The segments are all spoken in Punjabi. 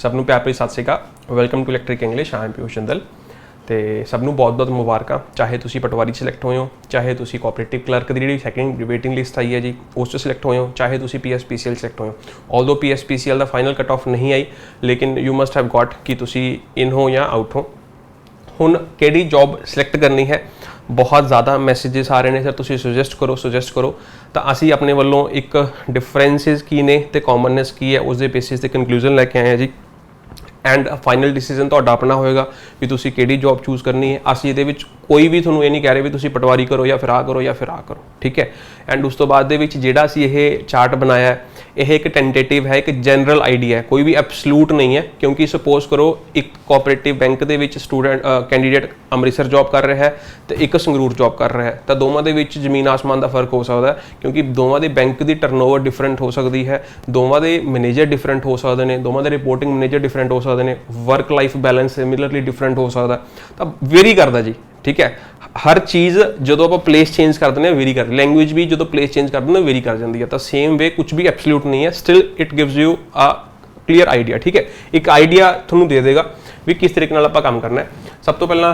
सबनूं प्यार भरी Sat Shri Akal. Welcome to electric English. I am Piyush Jindal. तो सबनूं बहुत बहुत मुबारक। चाहे तुसी पटवारी सिलेक्ट होए हो, चाहे तुसी कोऑपरेटिव क्लर्क की जी सैकेंड वेटिंग लिस्ट आई है जी उस सिलेक्ट होए हो, चाहे तुसी PSPCL सिलेक्ट होए हो। ऑल्दो PSPCL का फाइनल कट ऑफ नहीं आई, लेकिन यू मस्ट हैव गॉट कि तुसी इन हो या आउट हो। हुण किहड़ी जॉब सिलेक्ट करनी है, बहुत ज़्यादा मैसेजेस आ रहे हैं सर तुसी सुजैसट करो। तो असी अपने वालों एक डिफरेंसिस की ने ते कॉमननेस की है उस बेसिस ते कंक्लूजन लैके आए हैं जी। एंड फाइनल डिसीजन तो अपना होएगा भी तुसी किहड़ी जॉब चूज़ करनी है। असी ये कोई भी थोनों ये नहीं कह रहे भी तुसी पटवारी करो या फिर आ करो या फिर आ करो, ठीक है। एंड उस तो बाद दे विच जिहड़ा असी ये चार्ट बनाया है यह एक टेंटेटिव है, एक जनरल आइडिया है, कोई भी एब्सलूट नहीं है। क्योंकि सपोज करो एक कोऑपरेटिव बैंक के which student candidate Amritsar job कर रहा है तो एक संगरूर जॉब कर रहा है, तो दोवां दे विच जमीन आसमान का फर्क हो सकता है। क्योंकि दोवां दे बैंक की टर्नओवर डिफरेंट हो सकती है, दोवां दे मैनेजर डिफरेंट हो सकते हैं, दोवां दे रिपोर्टिंग मैनेजर डिफरेंट हो सकते हैं, work life balance similarly different हो सकता है। तो वेरी करता जी, ठीक है। हर चीज़ जो आप प्लेस चेंज करते हैं वेरी कर, लैंग्वेज भी जो प्लेस चेंज करते हैं वेरी कर जाती है। तो सेम वे कुछ भी एब्सोल्यूट नहीं है, still it gives you a clear idea, ठीक है। एक आइडिया थोड़ा दे देगा भी किस तरीके नाल आपां काम करना है। सब तो पहला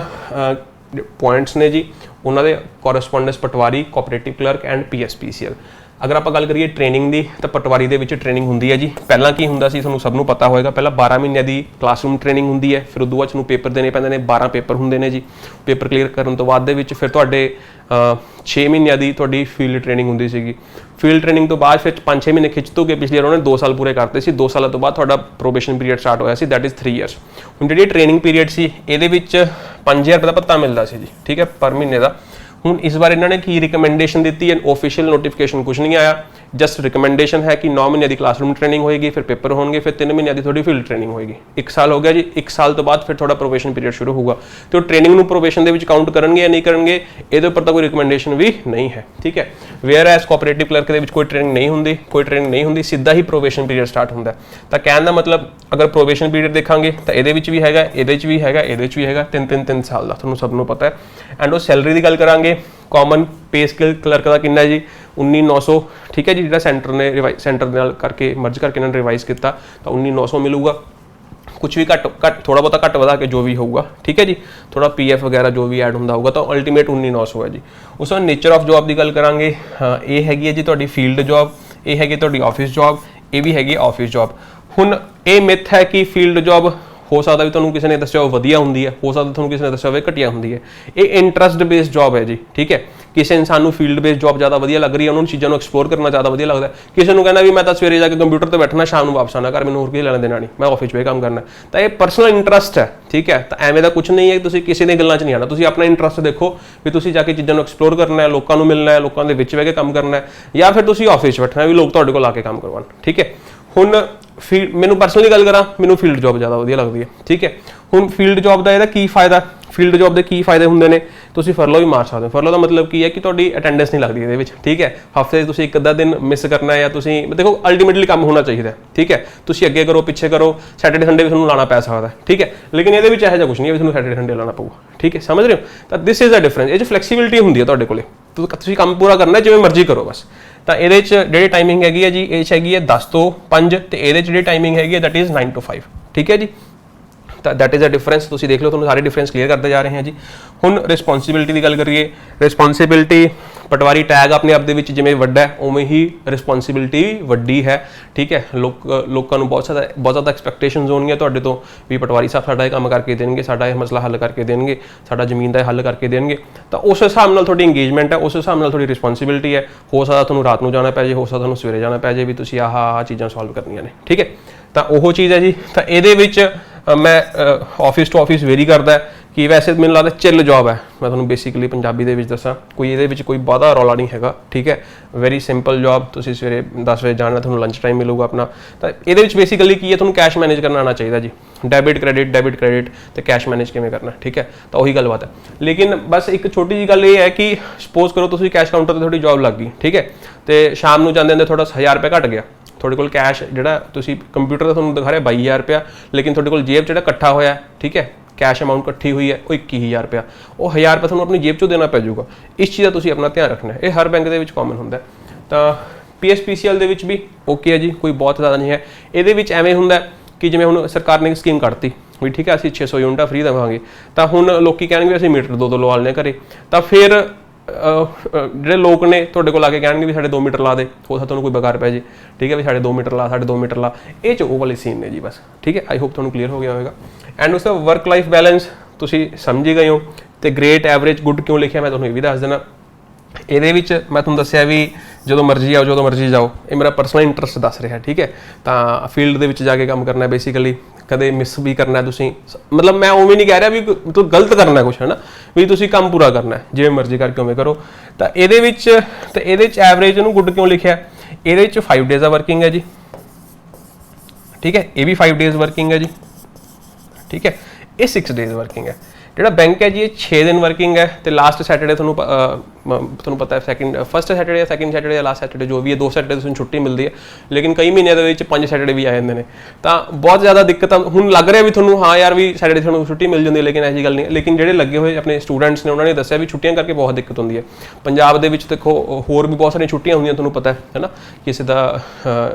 पॉइंट्स ने जी उन्होंने correspondence Patwari, cooperative clerk and PSPCL। अगर आप गल करिए ट्रेनिंग की तो पटवारी दे विच ट्रेनिंग होंदी है जी। पहला की हुंदा सी, तुहानूं सबनूं पता होएगा, पहला 12 महीने की क्लासरूम ट्रेनिंग होंदी है, फिर उदों बाद पेपर देने पैंदे ने, 12 पेपर होंदे ने जी। पेपर क्लीयर करन तो बाद दे विच फिर तुहाडे 6 महीनों की तुहाडी फील्ड ट्रेनिंग होंदी सीगी। फील्ड ट्रेनिंग तो बाद फिर 5-6 महीने खिंच तो गए, पिछले ईयर उन्होंने 2 साल पूरे करते सी। 2 साल तो बाद तुहाडा प्रोबेशन पीरियड स्टार्ट होया सी, दैट इज़ 3 ईयर्स। हुण जिहड़ी ट्रेनिंग पीरियड सी इहदे विच 5000 रुपये का भत्ता मिलता सी जी, ठीक है, पर महीने का। हुण इस बार इन्होंने की रिकमेंडेशन दी है, ऑफिशियल नोटिफिकेशन कुछ नहीं आया, जस्ट रिकमेंडेशन है कि 9 महीने की क्लासरूम ट्रेनिंग होएगी, फिर पेपर होंगे, फिर 3 महीने की थोड़ी फील्ड ट्रेनिंग होएगी। 1 साल हो गया जी, 1 साल तो बाद फिर थोड़ा प्रोबेशन पीरियड शुरू होगा। तो ट्रेनिंग में प्रोबेशन के काउंट करेंगे या नहीं करेंगे ये पर तो कोई रिकमेंडेशन भी नहीं है, ठीक है। वेयर एज कोऑपरेटिव क्लर्क के कोई ट्रेनिंग नहीं होंगी, सीधा ही प्रोबेशन पीरियड स्टार्ट होता है। तो कहने का मतलब अगर प्रोबेशन पीरियड देखा तो ये भी हैगा, ये भी हैगा, ये भी हैगा, 3 साल का, तुहानूं सबनूं पता है। एंड वो सैलरी की गल करांगे, कॉमन पे स्केल क्लर्क का कितना जी 19,900, ठीक है जी। जो सेंटर ने सेंटर करके मर्ज करके इन्होंने रिवाइज किया तो 19,900 मिलूगा। कुछ भी घट थोड़ा बहुत घट वधा के जो भी होगा, ठीक है जी, थोड़ा PF वगैरह जो भी ऐड होंदा होगा, तो अल्टीमेट 19,900 है जी। उस नेचर ऑफ जॉब की गल करांगे, ये हैगी है जी तुहाडी फील्ड जॉब, ये हैगी तुहाडी ऑफिस जॉब, ये भी हैगी ऑफिस जॉब। हुण ये मिथ है कि फील्ड जॉब हो सकता भी तुहानूं किसी ने दस्सिया वधिया हुंदी है, हो सकता तुहानूं किसी ने दस्सिया होवे घटिया हुंदी है। ये इंटरस्ट बेस्ड जॉब है जी, ठीक है। किसी इंसान को फील्ड बेस्ड जॉब ज़्यादा वधिया लग रही है, उन्होंने चीज़ों को एक्सप्लोर करना ज़्यादा वधिया लगता है। किसी को कहना भी मैं तो सवेरे जाके कंप्यूटर पर बैठना, शाम को वापस आना घर, मैंने होर किसी लेना देना नहीं, मैं ऑफिस में काम करना। तो ये पर्सनल इंटरस्ट है, ठीक है। तो एवं का कुछ नहीं है कि तुसीं किसी दी गल्लां च नहीं आना, तुसीं अपना इंटरस्ट देखो भी तुसीं जाके चीज़ों को एक्सप्लोर करना है, लोगों को मिलना है, लोगों के विच बह के काम करना है, या फिर तुसीं ऑफिस बैठना भी लोग तुहाडे कोल आके काम करवाउण, ठीक है। हुण फील्ड मैनूं परसनली गल करा, मैनूं फील्ड जॉब ज़्यादा वधिया लगती है, ठीक है। हुण फील्ड जॉब का की फायदा, फील्ड जॉब के की फायदे होंगे ने, तुसीं फरलो भी मार सकते हो। फरलो का मतलब की है कि तुहाडी अटेंडेंस नहीं लगती ये, ठीक है। हफ्ते तुसीं एक अद्धा दिन मिस करना है, या तुसीं देखो अल्टीमेटली काम होना चाहिए, ठीक है। तुसीं अगे करो पिछे करो, सैटरडे संडे भी तुहानूं लाना पै सकता है, ठीक है। लेकिन ये इहो जिहा कुछ नहीं है तुहानूं सैटरडे संडे लाना पऊगा, ठीक है, समझ रहे हो। तो दिस इज़ अ डिफरेंस, ये फ्लैक्सीबिलिटी होंदी है तुहाडे कोले, तुसीं काम पूरा करना जिवें मर्जी करो बस। तो ये जी टाइमिंग हैगी है जी, ये हैगी है 10 to 5, तो ये जी टाइमिंग हैगी है दैट इज़ 9 to 5, ठीक है जी। तो दैट इज़ अ डिफरेंस, तुसीं देख लो, तुहानूं सारे डिफरेंस क्लीयर करते जा रहे हैं जी। हुण रिस्पोंसिबिलिटी की गल करिए, रिस्पोंसिबिलिटी पटवारी टैग अपने आप दे विच जिवें वड्डा है उवें ही रिस्पोंसिबिलिटी वड्डी है, ठीक है। लोगों को बहुत ज़्यादा एक्सपैक्टेशनस होणगियां तुहाडे तो भी पटवारी साहब साडा काम करके देणगे, साडा यह मसला हल करके देणगे, साडा जमीन का हल करके देणगे। तो उस हिसाब नाल तुहाडी इंगेजमेंट है, उस हिसाब नाल तुहाडी रिस्पोंसिबिलिटी है। हो सकदा तुहानूं रात नूं जाना पै जे, हो सकदा तुहानूं सवेरे जाना पै जे भी तुसीं आह चीज़ां सॉल्व करनियां ने, ठीक है। तो वह चीज़ है जी। तो ये मैं ऑफिस टू ऑफिस वेरी करता है कि वैसे मैंने लगता चिल जॉब है। मैं तुहानूं बेसिकली पंजाबी दे विच दसां, कोई ये कोई बहुता रौला नहीं हैगा, ठीक है। वेरी सिंपल जॉब, तुसीं सवेरे 10 बजे जाना, तुहानूं लंच टाइम मिलूगा अपना। तो ये बेसिकली की है, तुहानूं कैश मैनेज करना आना चाहिए जी, डेबिट क्रेडिट तो कैश मैनेज किवें करना, ठीक है। तो वही गलबात है। लेकिन बस एक छोटी जी गल ये है कि सपोज करो तुसीं कैश काउंटर पर थोड़ी जॉब लग गई, ठीक है। तो शाम को जाते थोड़ा 1000 रुपये घट गया, थोड़े कोल कैश जिहड़ा तुसीं कंप्यूटर ते तुहानूं दिखा रहा 22,000 रुपया, लेकिन थोड़े कोल जेब जिहड़ा इकट्ठा होया, ठीक है, कैश अमाउंट इकट्ठी हुई है वो 21,000 रुपया, वो 1000 रुपया तुहानूं अपनी जेब चों देना पै जाऊगा। इस चीज़ का तुसीं अपना ध्यान रखना है, ये हर बैंक दे विच कॉमन हुंदा है। तो PSPCL दे विच भी ओके है जी, कोई बहुत ज़्यादा नहीं है। ये एवें हुंदा ਕਿ ਜਿਵੇਂ ਹੁਣ ਸਰਕਾਰ ਨੇ ਸਕੀਮ ਕੱਢਤੀ ਵੀ ਠੀਕ ਹੈ ਅਸੀਂ 600 ਯੂਨਿਟਾਂ ਫ੍ਰੀ ਦੇਵਾਂਗੇ, ਤਾਂ ਹੁਣ ਲੋਕੀ ਕਹਿਣਗੇ ਅਸੀਂ ਮੀਟਰ ਦੋ ਲਵਾ ਲੈਣੇ ਘਰੇ, ਤਾਂ ਫਿਰ ਜਿਹੜੇ ਲੋਕ ਨੇ ਤੁਹਾਡੇ ਕੋਲ ਆ ਕੇ ਕਹਿਣਗੇ ਵੀ ਸਾਡੇ 2 ਮੀਟਰ ਲਾ ਦੇ, ਹੋ ਸਕਦਾ ਤੁਹਾਨੂੰ ਕੋਈ ਬੇਕਾਰ ਪੈ ਜੇ, ਠੀਕ ਹੈ ਵੀ ਸਾਡੇ 2 ਮੀਟਰ ਲਾ, ਸਾਡੇ 2 ਮੀਟਰ ਲਾ, ਇਹ 'ਚ ਉਹ ਵਾਲੇ ਸੀਨ ਨੇ ਜੀ ਬਸ, ਠੀਕ ਹੈ। ਆਈ ਹੋਪ ਤੁਹਾਨੂੰ ਕਲੀਅਰ ਹੋ ਗਿਆ ਹੋਵੇਗਾ। ਐਂਡ ਉਸ ਦਾ ਵਰਕ ਲਾਈਫ ਬੈਲੈਂਸ ਤੁਸੀਂ ਸਮਝ ਹੀ ਗਏ ਹੋ, ਤੇ ਗ੍ਰੇਟ, ਐਵਰੇਜ, ਗੁੱਡ ਕਿਉਂ ਲਿਖਿਆ ਮੈਂ ਤੁਹਾਨੂੰ ਇਹ ਵੀ ਦੱਸ ਦੇਣਾ। ਇਹਦੇ ਵਿੱਚ ਮੈਂ ਤੁਹਾਨੂੰ ਦੱਸਿਆ ਵੀ ਜਦੋਂ ਮਰਜ਼ੀ ਆਓ, ਜਦੋਂ ਮਰਜ਼ੀ ਜਾਓ, ਇਹ ਮੇਰਾ ਪਰਸਨਲ ਇੰਟਰਸਟ ਦੱਸ ਰਿਹਾ, ਠੀਕ ਹੈ। ਤਾਂ ਫੀਲਡ ਦੇ ਵਿੱਚ ਜਾ ਕੇ ਕੰਮ ਕਰਨਾ ਬੇਸਿਕਲੀ, ਕਦੇ ਮਿਸ ਵੀ ਕਰਨਾ ਤੁਸੀਂ, ਮਤਲਬ ਮੈਂ ਉਵੇਂ ਨਹੀਂ ਕਹਿ ਰਿਹਾ ਵੀ ਤੂੰ ਗਲਤ ਕਰਨਾ ਕੁਛ, ਹੈ ਨਾ, ਵੀ ਤੁਸੀਂ ਕੰਮ ਪੂਰਾ ਕਰਨਾ ਜਿਵੇਂ ਮਰਜ਼ੀ ਕਰਕੇ ਉਵੇਂ ਕਰੋ। ਤਾਂ ਇਹਦੇ ਵਿੱਚ ਐਵਰੇਜ ਨੂੰ ਗੁੱਡ ਕਿਉਂ ਲਿਖਿਆ, ਇਹਦੇ ਵਿੱਚ 5 ਡੇਜ਼ ਦਾ ਵਰਕਿੰਗ ਹੈ ਜੀ, ਠੀਕ ਹੈ। ਇਹ ਵੀ 5 ਡੇਜ਼ ਵਰਕਿੰਗ ਹੈ ਜੀ, ਠੀਕ ਹੈ। ਇਹ 6 ਡੇਜ਼ ਵਰਕਿੰਗ ਹੈ। ਜਿਹੜਾ ਬੈਂਕ ਹੈ ਜੀ ਇਹ 6 ਦਿਨ ਵਰਕਿੰਗ ਹੈ, ਤੇ ਲਾਸਟ ਸੈਟਰਡੇ ਤੁਹਾਨੂੰ ਪਤਾ ਹੈ ਫਸਟ ਸੈਟਰਡੇ ਜਾਂ ਸੈਕਿੰਡ ਸੈਟਰਡੇ ਜਾਂ ਲਾਸਟ ਸੈਟਰਡੇ ਜੋ ਵੀ ਹੈ, 2 ਸੈਟਰਡੇ ਤੁਹਾਨੂੰ ਛੁੱਟੀ ਮਿਲਦੀ ਹੈ, ਲੇਕਿਨ ਕਈ ਮਹੀਨਿਆਂ ਦੇ ਵਿੱਚ 5 ਸੈਟਰਡੇ ਵੀ ਆ ਜਾਂਦੇ ਨੇ। ਤਾਂ ਬਹੁਤ ਜ਼ਿਆਦਾ ਦਿੱਕਤ ਹੁਣ ਲੱਗ ਰਿਹਾ ਵੀ ਤੁਹਾਨੂੰ, ਹਾਂ ਯਾਰ ਵੀ ਸੈਟਰਡੇ ਤੁਹਾਨੂੰ ਛੁੱਟੀ ਮਿਲ ਜਾਂਦੀ ਹੈ, ਲੇਕਿਨ ਐਸੀ ਗੱਲ ਨਹੀਂ। ਲੇਕਿਨ ਜਿਹੜੇ ਲੱਗੇ ਹੋਏ ਆਪਣੇ ਸਟੂਡੈਂਟਸ ਨੇ ਉਹਨਾਂ ਨੇ ਦੱਸਿਆ ਵੀ ਛੁੱਟੀਆਂ ਕਰਕੇ ਬਹੁਤ ਦਿੱਕਤ ਹੁੰਦੀ ਹੈ। ਪੰਜਾਬ ਦੇ ਵਿੱਚ ਦੇਖੋ ਹੋਰ ਵੀ ਬਹੁਤ ਸਾਰੀਆਂ ਛੁੱਟੀਆਂ ਹੁੰਦੀਆਂ, ਤੁਹਾਨੂੰ ਪਤਾ ਹੈ ਨਾ, ਕਿਸੇ ਦਾ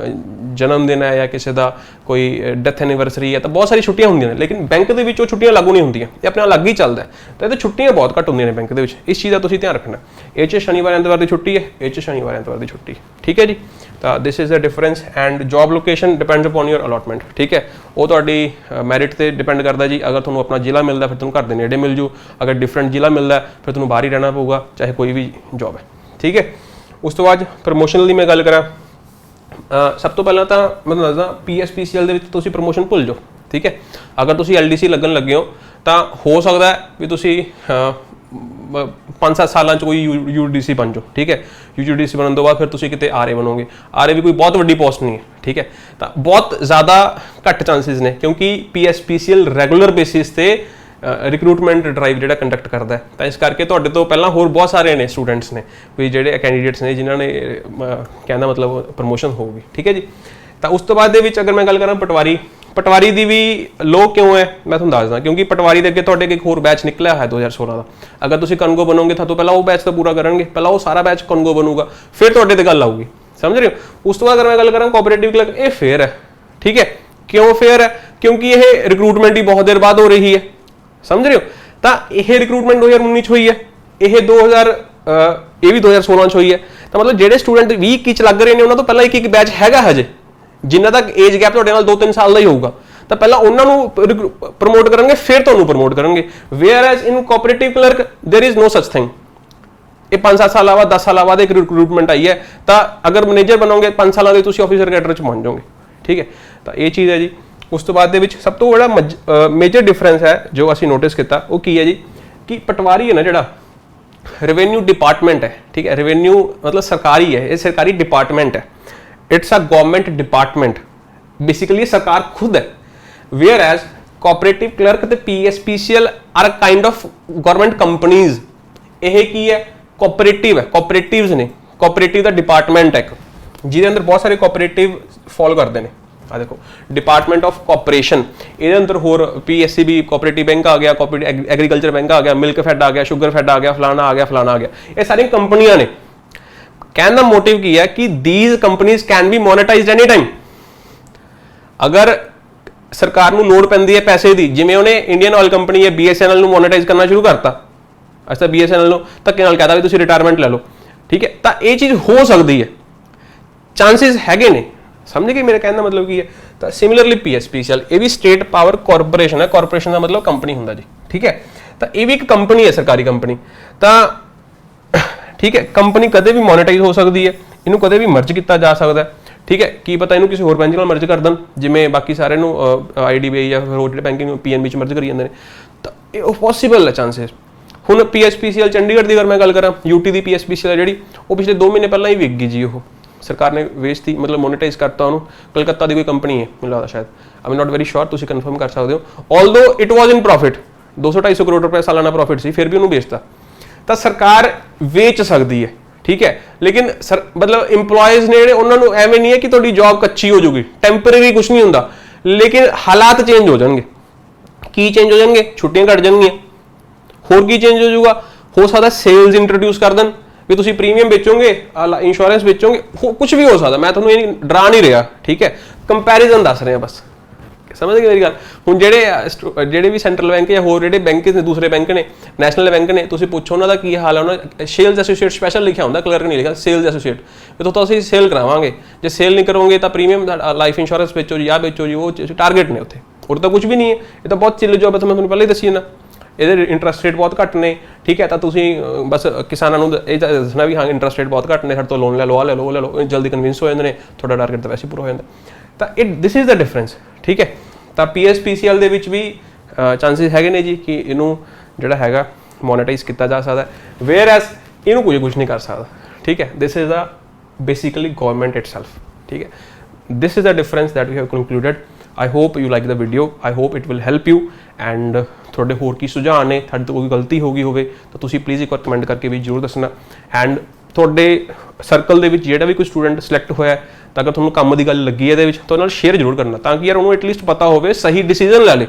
ਜਨਮ ਦਿਨ ਹੈ ਜਾਂ ਕਿਸੇ ਦਾ ਕੋਈ ਡੈਥ ਐਨੀਵਰਸਰੀ ਹੈ, ਤਾਂ ਬਹੁਤ ਸਾਰੀ ਛੁੱਟੀਆਂ ਹੁੰਦੀਆਂ ਨੇ, ਲੇਕਿਨ ਬੈਂਕ ਦੇ ਵਿੱਚ ਉਹ ਛੁੱਟੀਆਂ ਲਾਗੂ ਨਹੀਂ ਹੁੰਦੀਆਂ, ਇਹ ਆਪਣੇ ਅਲੱਗ ਹੀ ਚੱਲਦਾ। ਤਾਂ ਇਹਦੇ ਛੁੱਟੀਆਂ ਬਹੁਤ ਘੱਟ ਹੁੰਦੀਆਂ ਨੇ ਬੈਂਕ ਦੇ ਵਿੱਚ, ਇਸ ਚੀਜ਼ ਦਾ ਤੁਸੀਂ ਧਿਆਨ ਰੱਖਣਾ। ਇਹ 'ਚ ਸ਼ਨੀਵਾਰ ਐਤਵਾਰ ਦੀ ਛੁੱਟੀ ਹੈ, ਇਹ 'ਚ ਸ਼ਨੀਵਾਰ ਐਤਵਾਰ ਦੀ ਛੁੱਟੀ, ਠੀਕ ਹੈ ਜੀ। ਤਾਂ this is the difference. And job location depends upon your allotment, ਠੀਕ ਹੈ। ਉਹ ਤੁਹਾਡੀ ਮੈਰਿਟ ਤੇ ਡਿਪੈਂਡ ਕਰਦਾ ਜੀ। ਅਗਰ ਤੁਹਾਨੂੰ ਆਪਣਾ ਜ਼ਿਲ੍ਹਾ ਮਿਲਦਾ ਫਿਰ ਤੁਹਾਨੂੰ ਘਰ ਦੇ ਨੇੜੇ ਮਿਲ ਜੂ, ਅਗਰ ਡਿਫਰੈਂਟ ਜ਼ਿਲ੍ਹਾ ਮਿਲਦਾ ਫਿਰ ਤੁਹਾਨੂੰ ਬਾਹਰ ਹੀ ਰਹਿਣਾ ਪਊਗਾ, ਚਾਹੇ ਕੋਈ ਵੀ ਜੌਬ ਹੈ, ਠੀਕ ਹੈ। ਉਸ ਤੋਂ ਬਾਅਦ ਪ੍ਰਮੋਸ਼ਨਲ ਦੀ ਮੈਂ ਗੱਲ ਕਰਾਂ, ਸਭ ਤੋਂ ਪਹਿਲਾਂ ਤਾਂ ਮੈਂ ਤੁਹਾਨੂੰ ਦੱਸਦਾ PSPCL ਦੇ ਵਿੱਚ ਤੁਸੀਂ ਪ੍ਰਮੋਸ਼ਨ ਭੁੱਲ ਜਾਓ, ਠੀਕ ਹੈ। ਅਗਰ ਤੁਸੀਂ LDC ਲੱਗਣ ਲੱਗੇ ਹੋ ਤਾਂ ਹੋ ਸਕਦਾ ਵੀ ਤੁਸੀਂ 5-7 ਸਾਲਾਂ 'ਚ ਕੋਈ UDC ਬਣ ਜਾਓ, ਠੀਕ ਹੈ। UDC ਬਣਨ ਤੋਂ ਬਾਅਦ ਫਿਰ ਤੁਸੀਂ ਕਿਤੇ RA ਬਣੋਗੇ। RA ਵੀ ਕੋਈ ਬਹੁਤ ਵੱਡੀ ਪੋਸਟ ਨਹੀਂ ਹੈ, ਠੀਕ ਹੈ। ਤਾਂ ਬਹੁਤ ਜ਼ਿਆਦਾ ਘੱਟ ਚਾਂਸਿਸ ਨੇ, ਕਿਉਂਕਿ PSPCL ਰੈਗੂਲਰ ਬੇਸਿਸ ਤੇ ਰਿਕਰੂਟਮੈਂਟ ਡਰਾਈਵ ਜਿਹੜਾ ਕੰਡਕਟ ਕਰਦਾ ਹੈ। ਤਾਂ ਇਸ ਕਰਕੇ ਤੁਹਾਡੇ ਤੋਂ ਪਹਿਲਾਂ ਹੋਰ ਬਹੁਤ ਸਾਰੇ ਨੇ ਸਟੂਡੈਂਟਸ ਨੇ ਵੀ ਜਿਹੜੇ ਕੈਂਡੀਡੇਟਸ ਨੇ ਜਿਨ੍ਹਾਂ ਨੇ ਕਹਿੰਦਾ ਮਤਲਬ ਪ੍ਰਮੋਸ਼ਨ ਹੋਊਗੀ, ਠੀਕ ਹੈ ਜੀ। ਤਾਂ ਉਸ ਤੋਂ ਬਾਅਦ ਦੇ ਵਿੱਚ ਅਗਰ ਮੈਂ ਗੱਲ ਕਰਾਂ ਪਟਵਾਰੀ ਦੀ ਵੀ ਲੋ ਕਿਉਂ ਹੈ ਮੈਂ ਤੁਹਾਨੂੰ ਦੱਸਦਾ, ਕਿਉਂਕਿ ਪਟਵਾਰੀ ਦੇ ਅੱਗੇ ਤੁਹਾਡੇ ਇੱਕ ਹੋਰ ਬੈਚ ਨਿਕਲਿਆ ਹੈ 2016 ਦਾ। ਅਗਰ ਤੁਸੀਂ ਕਨਗੋ ਬਣੋਗੇ ਤਾਂ ਪਹਿਲਾਂ ਉਹ ਬੈਚ ਤਾਂ ਪੂਰਾ ਕਰਨਗੇ, ਪਹਿਲਾਂ ਉਹ ਸਾਰਾ ਬੈਚ ਕਨਗੋ ਬਣੂਗਾ, ਫਿਰ ਤੁਹਾਡੇ ਤੇ ਗੱਲ ਆਊਗੀ, ਸਮਝ ਰਹੇ ਹੋ। ਉਸ ਤੋਂ ਬਾਅਦ ਅਗਰ ਮੈਂ ਗੱਲ ਕਰਾਂ ਕੋਆਪਰੇਟਿਵ ਕਲਰਕ, ਇਹ ਫੇਅਰ ਹੈ, ਠੀਕ ਹੈ। ਕਿਉਂ ਫੇਅਰ ਹੈ? ਕਿਉਂਕਿ ਇਹ ਰਿਕਰੂਟਮੈਂਟ ਹੀ ਬਹੁਤ ਦੇਰ ਬਾਅਦ ਹੋ ਰਹੀ ਹੈ, ਸਮਝ ਰਹੇ ਹੋ। ਤਾਂ ਇਹ ਰਿਕਰੂਟਮੈਂਟ 2019 ਚ ਹੋਈ ਹੈ, ਇਹ 2016 ਚ ਹੋਈ ਹੈ। ਤਾਂ ਮਤਲਬ ਜਿਹੜੇ ਸਟੂਡੈਂਟ 2021 ਚ ਲੱਗ ਰਹੇ ਨੇ ਉਹਨਾਂ ਤੋਂ ਪਹਿਲਾਂ ਇੱਕ ਬੈਚ ਹੈਗਾ ਹਜੇ, ਜਿਨ੍ਹਾਂ ਦਾ ਏਜ ਗੈਪ ਤੁਹਾਡੇ ਨਾਲ 2-3 ਸਾਲ ਦਾ ਹੀ ਹੋਊਗਾ। ਤਾਂ ਪਹਿਲਾਂ ਉਹਨਾਂ ਨੂੰ ਪ੍ਰਮੋਟ ਕਰਨਗੇ, ਫਿਰ ਤੁਹਾਨੂੰ ਪ੍ਰਮੋਟ ਕਰਨਗੇ। Whereas in cooperative clerk there is no such thing. ਇਹ 5-7 ਸਾਲਾਂ ਬਾਅਦ 10 ਸਾਲਾਂ ਬਾਅਦ ਇੱਕ ਰਿਕਰੂਟਮੈਂਟ ਆਈ ਹੈ, ਤਾਂ ਅਗਰ ਮੈਨੇਜਰ ਬਣੋਗੇ 5 ਸਾਲਾਂ ਦੇ ਤੁਸੀਂ ਆਫਿਸਰ ਕੈਡਰ ਚ ਬਣ ਜਾਓਗੇ, ਠੀਕ ਹੈ। ਤਾਂ ਇਹ ਚੀਜ਼ ਹੈ ਜੀ। ਉਸ ਤੋਂ ਬਾਅਦ ਦੇ ਵਿੱਚ ਸਭ ਤੋਂ ਬੜਾ ਮੇਜਰ ਡਿਫਰੈਂਸ ਹੈ ਜੋ ਅਸੀਂ ਨੋਟਿਸ ਕੀਤਾ, ਉਹ ਕੀ ਹੈ ਜੀ, ਕਿ ਪਟਵਾਰੀ ਹੈ ਨਾ ਜਿਹੜਾ ਰੈਵਨਿਊ ਡਿਪਾਰਟਮੈਂਟ ਹੈ, ਠੀਕ ਹੈ। ਰੈਵਨਿਊ ਮਤਲਬ ਸਰਕਾਰੀ ਹੈ, ਇਹ ਸਰਕਾਰੀ ਡਿਪਾਰਟਮੈਂਟ ਹੈ, it's a government department, basically ਸਰਕਾਰ ਖੁਦ ਹੈ। ਵੇਅਰ ਐਜ਼ ਕੋਆਪਰੇਟਿਵ ਕਲਰਕ ਤੇ PSPCL are kind of government companies. ਇਹ ਕੀ ਹੈ? ਕੋਆਪਰੇਟਿਵ ਹੈ, ਕੋਆਪਰੇਟਿਵਸ ਨੇ, ਕੋਆਪਰੇਟਿਵ ਦਾ ਡਿਪਾਰਟਮੈਂਟ ਹੈ ਜਿਹਦੇ ਅੰਦਰ ਬਹੁਤ ਸਾਰੇ ਕੋਆਪਰੇਟਿਵ ਫੋਲੋ ਕਰਦੇ ਨੇ। ਆ ਦੇਖੋ ਡਿਪਾਰਟਮੈਂਟ ਆਫ ਕੋਆਪਰੇਸ਼ਨ, ਇਹਦੇ ਅੰਦਰ ਹੋਰ PSCB ਕੋਆਪਰੇਟਿਵ ਬੈਂਕ ਆ ਗਿਆ, ਕੋਆਪਰੇਟਿਵ ਐਗਰੀਕਲਚਰ ਬੈਂਕ ਆ ਗਿਆ, ਮਿਲਕ ਫੈਡ ਆ ਗਿਆ, ਸ਼ੂਗਰ ਫੈਡ ਆ ਗਿਆ, ਫਲਾਣਾ ਆ ਗਿਆ, ਫਲਾਣਾ ਆ ਗਿਆ। ਇਹ ਸਾਰੀਆਂ ਕੰਪਨੀਆਂ ਨੇ। ਕਹਿਣ ਦਾ ਮੋਟਿਵ ਕੀ ਹੈ ਕਿ these companies can be monetized any time। ਅਗਰ ਸਰਕਾਰ ਨੂੰ ਲੋੜ ਪੈਂਦੀ ਹੈ ਪੈਸੇ ਦੀ, ਜਿਵੇਂ ਉਹਨੇ ਇੰਡੀਅਨ ਆਇਲ ਕੰਪਨੀ ਹੈ BSNL ਨੂੰ ਮੋਨੇਟਾਈਜ਼ ਕਰਨਾ ਸ਼ੁਰੂ ਕਰਤਾ, ਅੱਛਾ BSNL ਨੂੰ ਧੱਕੇ ਨਾਲ ਕਹਿਤਾ ਵੀ ਤੁਸੀਂ ਰਿਟਾਇਰਮੈਂਟ ਲੈ ਲਓ, ਠੀਕ ਹੈ। ਤਾਂ ਇਹ ਚੀਜ਼ ਹੋ ਸਕਦੀ ਹੈ, ਚਾਂਸਿਸ ਹੈਗੇ ਨੇ, ਸਮਝ ਗਏ ਮੇਰੇ ਕਹਿਣ ਦਾ ਮਤਲਬ ਕੀ ਹੈ। ਤਾਂ ਸਿਮਿਲਰਲੀ PSPCL ਇਹ ਵੀ ਸਟੇਟ ਪਾਵਰ ਕਾਰਪੋਰੇਸ਼ਨ ਹੈ, ਕਾਰਪੋਰੇਸ਼ਨ ਦਾ ਮਤਲਬ ਕੰਪਨੀ ਹੁੰਦਾ ਜੀ, ਠੀਕ ਹੈ। ਤਾਂ ਇਹ ਵੀ ਇੱਕ ਕੰਪਨੀ ਹੈ, ਸਰਕਾਰੀ ਕੰਪਨੀ। ਤਾਂ ਠੀਕ ਹੈ, ਕੰਪਨੀ ਕਦੇ ਵੀ ਮੋਨੇਟਾਈਜ਼ ਹੋ ਸਕਦੀ ਹੈ, ਇਹਨੂੰ ਕਦੇ ਵੀ ਮਰਜ ਕੀਤਾ ਜਾ ਸਕਦਾ ਹੈ, ਠੀਕ ਹੈ। ਕੀ ਪਤਾ ਇਹਨੂੰ ਕਿਸੇ ਹੋਰ ਬੈਂਕ ਨਾਲ ਮਰਜ ਕਰ ਦੇਣ, ਜਿਵੇਂ ਬਾਕੀ ਸਾਰਿਆਂ ਨੂੰ IDBI ਜਾਂ ਹੋਰ ਜਿਹੜੇ ਬੈਂਕਿੰਗ PNB ਚ ਮਰਜ ਕਰੀ ਜਾਂਦੇ ਨੇ। ਤਾਂ ਇਹ ਪੋਸੀਬਲ ਹੈ ਚਾਂਸਿਸ। ਹੁਣ PSPCL ਚੰਡੀਗੜ੍ਹ ਦੀ ਅਗਰ ਮੈਂ ਗੱਲ ਕਰਾਂ, UT ਦੀ PSPCL ਜਿਹੜੀ ਉਹ ਪਿਛਲੇ 2 ਮਹੀਨੇ ਪਹਿਲਾਂ ਹੀ ਵਿਕ ਗਈ ਜੀ, ਉਹ ਸਰਕਾਰ ਨੇ ਵੇਚਤੀ, ਮਤਲਬ ਮੋਨੇਟਾਈਜ਼ ਕਰਤਾ ਉਹਨੂੰ। ਕਲਕੱਤਾ ਦੀ ਕੋਈ ਕੰਪਨੀ ਹੈ ਮੈਨੂੰ ਲੱਗਦਾ, ਸ਼ਾਇਦ, I am not very sure, ਤੁਸੀਂ ਕਨਫਰਮ ਕਰ ਸਕਦੇ ਹੋ। Although it was in profit, 200-250 crore ਰੁਪਏ ਸਾਲਾਨਾ ਪ੍ਰੋਫਿਟ ਸੀ, ਫਿਰ ਵੀ ਉਹਨੂੰ ਵੇਚਤਾ। ਤਾਂ ਸਰਕਾਰ ਵੇਚ ਸਕਦੀ ਹੈ, ਠੀਕ ਹੈ। ਲੇਕਿਨ ਮਤਲਬ ਇੰਪਲੋਇਜ਼ ਨੇ ਜਿਹੜੇ ਉਹਨਾਂ ਨੂੰ ਐਵੇਂ ਨਹੀਂ ਹੈ ਕਿ ਤੁਹਾਡੀ ਜੌਬ ਕੱਚੀ ਹੋ ਜੂਗੀ, ਟੈਂਪਰੇਰੀ ਕੁਝ ਨਹੀਂ ਹੁੰਦਾ, ਲੇਕਿਨ ਹਾਲਾਤ ਚੇਂਜ ਹੋ ਜਾਣਗੇ। ਕੀ ਚੇਂਜ ਹੋ ਜਾਣਗੇ? ਛੁੱਟੀਆਂ ਘੱਟ ਜਾਣਗੀਆਂ। ਹੋਰ ਕੀ ਚੇਂਜ ਹੋ ਜਾਊਗਾ? ਹੋ ਸਕਦਾ ਸੇਲਸ ਇੰਟਰੋਡਿਊਸ ਕਰ ਦੇਣ ਵੀ ਤੁਸੀਂ ਪ੍ਰੀਮੀਅਮ ਵੇਚੋਗੇ, ਇੰਸ਼ੋਰੈਂਸ ਵੇਚੋਗੇ, ਕੁਝ ਵੀ ਹੋ ਸਕਦਾ। ਮੈਂ ਤੁਹਾਨੂੰ ਇਹ ਡਰਾ ਨਹੀਂ ਰਿਹਾ, ਠੀਕ ਹੈ, ਕੰਪੈਰੀਜ਼ਨ ਦੱਸ ਰਿਹਾ ਬਸ। समझ गए मेरी गल। हुण ਜਿਹੜੇ ਵੀ ਸੈਂਟਰਲ ਬੈਂਕ ਜਾਂ ਹੋਰ ਜਿਹੜੇ ਬੈਂਕ ਨੇ ਦੂਸਰੇ ਬੈਂਕ ਨੇ ਨੈਸ਼ਨਲ ਬੈਂਕ ਨੇ, ਤੁਸੀਂ ਪੁੱਛੋ ਉਹਨਾਂ ਦਾ ਕੀ ਹਾਲ ਹੈ, ਉਹਨਾਂ ਸੇਲਸ ਐਸੋਸੀਏਟ ਸਪੈਸ਼ਲ ਲਿਖਿਆ ਹੁੰਦਾ, ਕਲਰਕ ਨਹੀਂ ਲਿਖਿਆ, ਸੇਲਸ ਐਸੋਸੀਏਟ। ਇਹ ਤਾਂ ਅਸੀਂ ਸੇਲ ਕਰਾਵਾਂਗੇ, ਜੇ ਸੇਲ ਨਹੀਂ ਕਰੋਗੇ ਤਾਂ ਪ੍ਰੀਮੀਅਮ ਲਾਈਫ ਇੰਸ਼ੋਰੈਂਸ ਵੇਚੋ ਜੀ, ਆਹ ਵੇਚੋ ਜੀ, ਉਹ ਟਾਰਗੇਟ ਨੇ ਉੱਥੇ, ਹੋਰ ਤਾਂ ਕੁਝ ਵੀ ਨਹੀਂ ਹੈ। ਇਹ ਤਾਂ ਬਹੁਤ ਚਿੱਲ ਜੋਬ ਹੈ, ਮੈਂ ਤੁਹਾਨੂੰ ਪਹਿਲਾਂ ਹੀ ਦੱਸੀ ਨਾ। ਇਹਦੇ ਇੰਟਰਸਟ ਰੇਟ ਬਹੁਤ ਘੱਟ ਨੇ, ਠੀਕ ਹੈ। ਤਾਂ ਤੁਸੀਂ ਬਸ ਕਿਸਾਨਾਂ ਨੂੰ ਇਹ ਦੱਸਣਾ ਵੀ ਹਾਂ ਇੰਟਰਸਟ ਰੇਟ ਬਹੁਤ ਘੱਟ ਨੇ, ਸਾਡੇ ਤੋਂ ਲੋਨ ਲੈ ਲਓ, ਆਹ ਲੈ ਲਓ, ਉਹ ਲੈ ਲਓ, ਜਲਦੀ ਕਨਵਿੰਸ ਹੋ ਜਾਂਦੇ ਨੇ, ਤੁਹਾਡਾ ਟਾਰਗੇਟ ਤਾਂ ਵੈਸੇ ਪੂਰਾ ਹੋ ਜਾਂਦਾ। ਤਾਂ ਦਿਸ ਇਜ਼ ਦ ਡਿਫਰੈਂਸ, ਠੀਕ ਹੈ। ਤਾਂ PSPCL ਦੇ ਵਿੱਚ ਵੀ ਚਾਂਸਿਸ ਹੈਗੇ ਨੇ ਜੀ ਕਿ ਇਹਨੂੰ ਜਿਹੜਾ ਹੈਗਾ ਮੋਨੇਟਾਈਜ਼ ਕੀਤਾ ਜਾ ਸਕਦਾ, ਵੇਅਰ ਐਸ ਇਹਨੂੰ ਕੁਝ ਨਹੀਂ ਕਰ ਸਕਦਾ, ਠੀਕ ਹੈ। This is a basically government itself, ਠੀਕ ਹੈ। This is a difference that we have concluded. I hope you like the video, I hope it will help you, and ਤੁਹਾਡੇ ਹੋਰ ਕੀ ਸੁਝਾਅ ਨੇ, ਤੁਹਾਡੇ ਤੋਂ ਕੋਈ ਗਲਤੀ ਹੋ ਗਈ ਹੋਵੇ ਤਾਂ ਤੁਸੀਂ ਪਲੀਜ਼ ਇੱਕ ਵਾਰ ਕਮੈਂਟ ਕਰਕੇ ਵੀ ਜ਼ਰੂਰ ਦੱਸਣਾ। ਐਂਡ ਤੁਹਾਡੇ ਸਰਕਲ ਦੇ ਵਿੱਚ ਜਿਹੜਾ ਵੀ ਕੋਈ ਸਟੂਡੈਂਟ ਸਿਲੈਕਟ ਹੋਇਆ ਤਾਂ ਅਗਰ ਤੁਹਾਨੂੰ ਕੰਮ ਦੀ ਗੱਲ ਲੱਗੀ ਇਹਦੇ ਵਿੱਚ ਤਾਂ ਨਾਲ ਸ਼ੇਅਰ ਜ਼ਰੂਰ ਕਰਨਾ, ਤਾਂ ਕਿ ਯਾਰ ਉਹਨੂੰ ਐਟਲੀਸਟ ਪਤਾ ਹੋਵੇ, ਸਹੀ ਡਿਸੀਜਨ ਲੈ ਲੇ।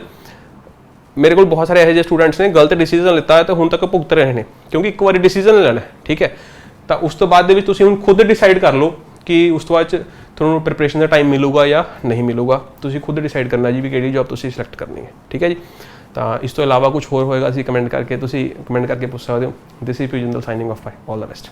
ਮੇਰੇ ਕੋਲ ਬਹੁਤ ਸਾਰੇ ਇਹੋ ਜਿਹੇ ਸਟੂਡੈਂਟਸ ਨੇ ਗਲਤ ਡਿਸੀਜਨ ਲਿੱਤਾ ਹੈ ਤੇ ਹੁਣ ਤੱਕ ਭੁਗਤ ਰਹੇ ਨੇ, ਕਿਉਂਕਿ ਇੱਕ ਵਾਰੀ ਡਿਸੀਜਨ ਲੈਣਾ, ਠੀਕ ਹੈ। ਤਾਂ ਉਸ ਤੋਂ ਬਾਅਦ ਦੇ ਵਿੱਚ ਤੁਸੀਂ ਹੁਣ ਖੁਦ ਡਿਸਾਈਡ ਕਰ ਲਓ ਕਿ ਉਸ ਤੋਂ ਬਾਅਦ 'ਚ ਤੁਹਾਨੂੰ ਪ੍ਰੀਪਰੇਸ਼ਨ ਦਾ ਟਾਈਮ ਮਿਲੂਗਾ ਜਾਂ ਨਹੀਂ ਮਿਲੂਗਾ, ਤੁਸੀਂ ਖੁਦ ਡਿਸਾਈਡ ਕਰਨਾ ਜੀ ਵੀ ਕਿਹੜੀ ਜੌਬ ਤੁਸੀਂ ਸਿਲੈਕਟ ਕਰਨੀ ਹੈ, ਠੀਕ ਹੈ ਜੀ। ਤਾਂ ਇਸ ਤੋਂ ਇਲਾਵਾ ਕੁਝ ਹੋਰ ਹੋਏਗਾ ਅਸੀਂ ਕਮੈਂਟ ਕਰਕੇ, ਤੁਸੀਂ ਕਮੈਂਟ ਕਰਕੇ ਪੁੱਛ ਸਕਦੇ ਹੋ। ਦਿਸ ਇਜ਼ ਪਿਊਜਿੰਦਲ signing off, bye, all the best.